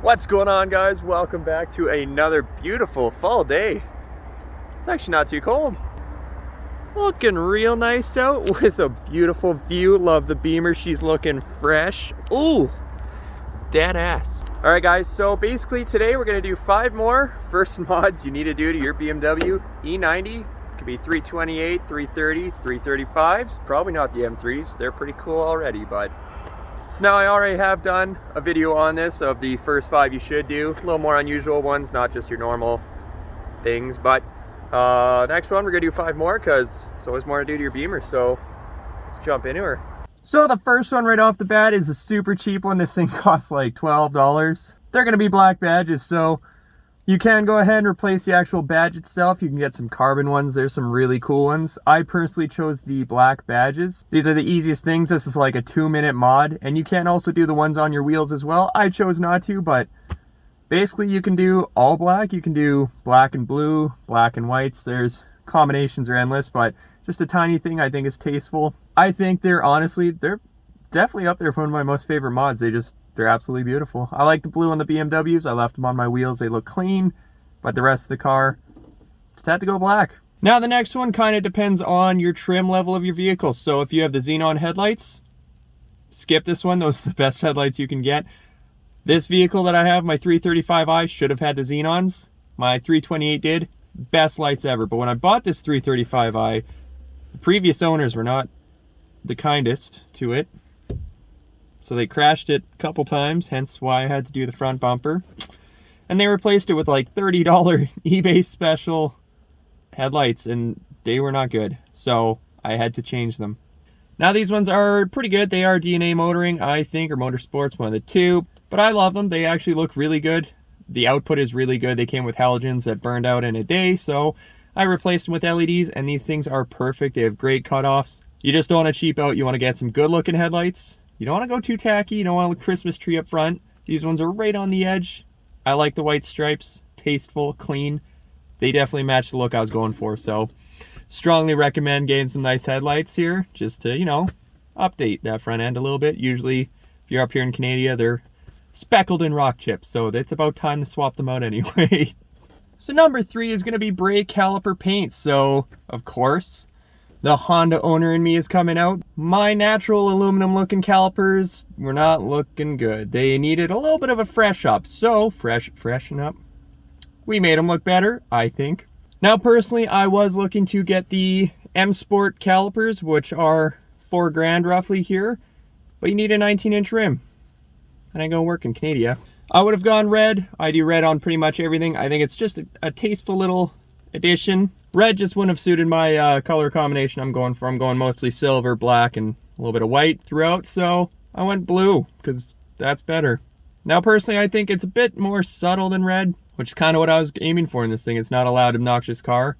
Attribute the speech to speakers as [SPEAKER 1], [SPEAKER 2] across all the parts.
[SPEAKER 1] What's going on, guys? Welcome back to another beautiful fall day. It's actually not too cold. Looking real nice out with a beautiful view. Love the Beamer. She's looking fresh. Ooh, dead ass. All right, guys, so basically today we're gonna do 5 more first mods you need to do to your BMW E90. It could be 328, 330s, 335s, probably not the M3s. They're pretty cool already, but so now I already have done a video on this of the first 5 you should do. A little more unusual ones, not just your normal things. But next one, we're gonna do 5 more because there's always more to do to your Beamer. So let's jump into her. So the first one right off the bat is a super cheap one. This thing costs like $12. They're gonna be black badges, so you can go ahead and replace the actual badge itself. You can get some carbon ones. There's some really cool ones. I personally chose the black badges. These are the easiest things. This is like a 2-minute mod, and you can also do the ones on your wheels as well. I chose not to, but basically you can do all black. You can do black and blue, black and whites. There's combinations are endless, but just a tiny thing I think is tasteful. I think they're definitely up there for one of my most favorite mods. They're absolutely beautiful. I like the blue on the BMWs. I left them on my wheels. They look clean, but the rest of the car just had to go black. Now the next one kind of depends on your trim level of your vehicle. So if you have the xenon headlights, skip this one. Those are the best headlights you can get. This vehicle that I have, my 335i, should have had the xenons. My 328 did. Best lights ever. But when I bought this 335i, the previous owners were not the kindest to it. So they crashed it a couple times, hence why I had to do the front bumper. And they replaced it with like $30 eBay special headlights, and they were not good. So I had to change them. Now these ones are pretty good. They are DNA motoring, I think, or motorsports, one of the two. But I love them. They actually look really good. The output is really good. They came with halogens that burned out in a day, so I replaced them with LEDs, and these things are perfect. They have great cutoffs. You just don't want to cheap out. You want to get some good looking headlights. You don't want to go too tacky. You don't want a Christmas tree up front. These ones are right on the edge. I like the white stripes. Tasteful, clean. They definitely match the look I was going for. So strongly recommend getting some nice headlights here just to, you know, update that front end a little bit. Usually if you're up here in Canada, they're speckled in rock chips. So it's about time to swap them out anyway. So number 3 is going to be brake caliper paint. So of course, the Honda owner in me is coming out. My natural aluminum looking calipers were not looking good. They needed a little bit of a fresh up. So freshen up. We made them look better, I think. Now personally, I was looking to get the M Sport calipers, which are $4 grand roughly here, but you need a 19-inch rim. And I go work in Canada. I would have gone red. I do red on pretty much everything. I think it's just a tasteful little addition. Red just wouldn't have suited my color combination I'm going for. I'm going mostly silver, black, and a little bit of white throughout, so I went blue because that's better. Now personally, I think it's a bit more subtle than red, which is kind of what I was aiming for in this thing. It's not a loud, obnoxious car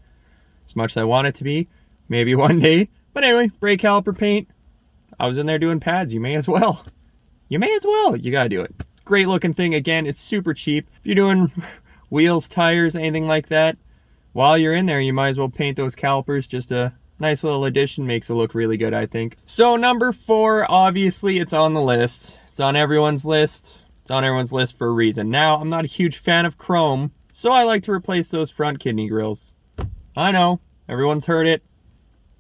[SPEAKER 1] as much as I want it to be. Maybe one day. But anyway, brake caliper paint. I was in there doing pads. You may as well. You may as well. You gotta do it. Great looking thing. Again, it's super cheap. If you're doing wheels, tires, anything like that, while you're in there, you might as well paint those calipers. Just a nice little addition. Makes it look really good, I think. So number 4, obviously it's on the list. It's on everyone's list. It's on everyone's list for a reason. Now, I'm not a huge fan of chrome, so I like to replace those front kidney grills. I know, everyone's heard it.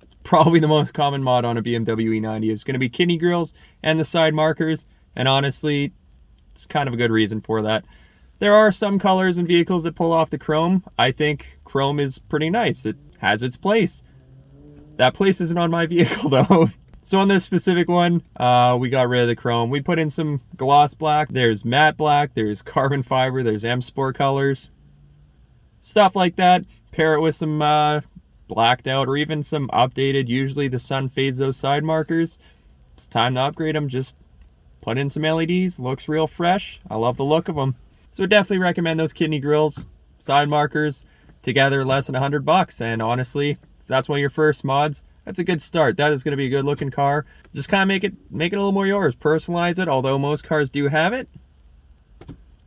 [SPEAKER 1] It's probably the most common mod on a BMW E90 is going to be kidney grills and the side markers. And honestly, it's kind of a good reason for that. There are some colors and vehicles that pull off the chrome. I think chrome is pretty nice. It has its place. That place isn't on my vehicle though. So on this specific one, we got rid of the chrome. We put in some gloss black. There's matte black. There's carbon fiber. There's M Sport colors. Stuff like that. Pair it with some blacked out or even some updated. Usually the sun fades those side markers. It's time to upgrade them. Just put in some LEDs. Looks real fresh. I love the look of them. So definitely recommend those kidney grills, side markers, together less than $100. And honestly, if that's one of your first mods, that's a good start. That is going to be a good looking car. Just kind of make it a little more yours. Personalize it, although most cars do have it.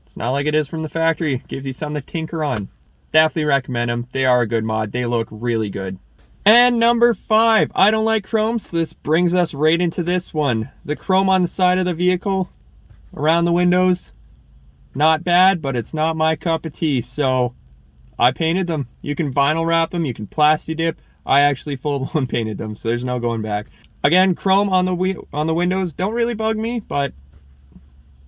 [SPEAKER 1] It's not like it is from the factory. It gives you something to tinker on. Definitely recommend them. They are a good mod. They look really good. And number 5, I don't like chrome, so this brings us right into this one. The chrome on the side of the vehicle, around the windows, not bad, but it's not my cup of tea. So I painted them. You can vinyl wrap them, you can plasti dip. I actually full-blown painted them, so there's no going back. Again, chrome on the windows don't really bug me, but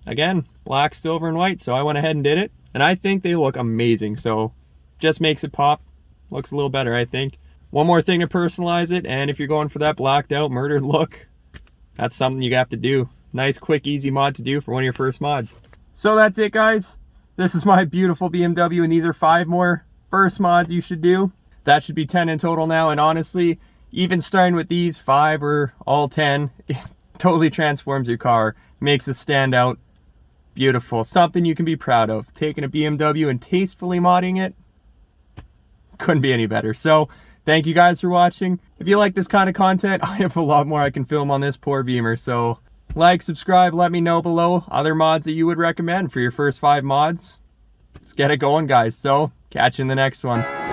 [SPEAKER 1] again, black, silver, and white, so I went ahead and did it. And I think they look amazing, so just makes it pop. Looks a little better, I think. One more thing to personalize it, and if you're going for that blacked out, murdered look, that's something you have to do. Nice, quick, easy mod to do for one of your first mods. So that's it, guys. This is my beautiful BMW, and these are 5 more first mods you should do. That should be 10 in total now, and honestly, even starting with these 5 or all 10, it totally transforms your car, makes it stand out. Beautiful, something you can be proud of. Taking a BMW and tastefully modding it, couldn't be any better. So thank you guys for watching. If you like this kind of content, I have a lot more I can film on this poor Beamer. So like, subscribe, let me know below other mods that you would recommend for your first 5 mods. Let's get it going, guys. So catch you in the next one.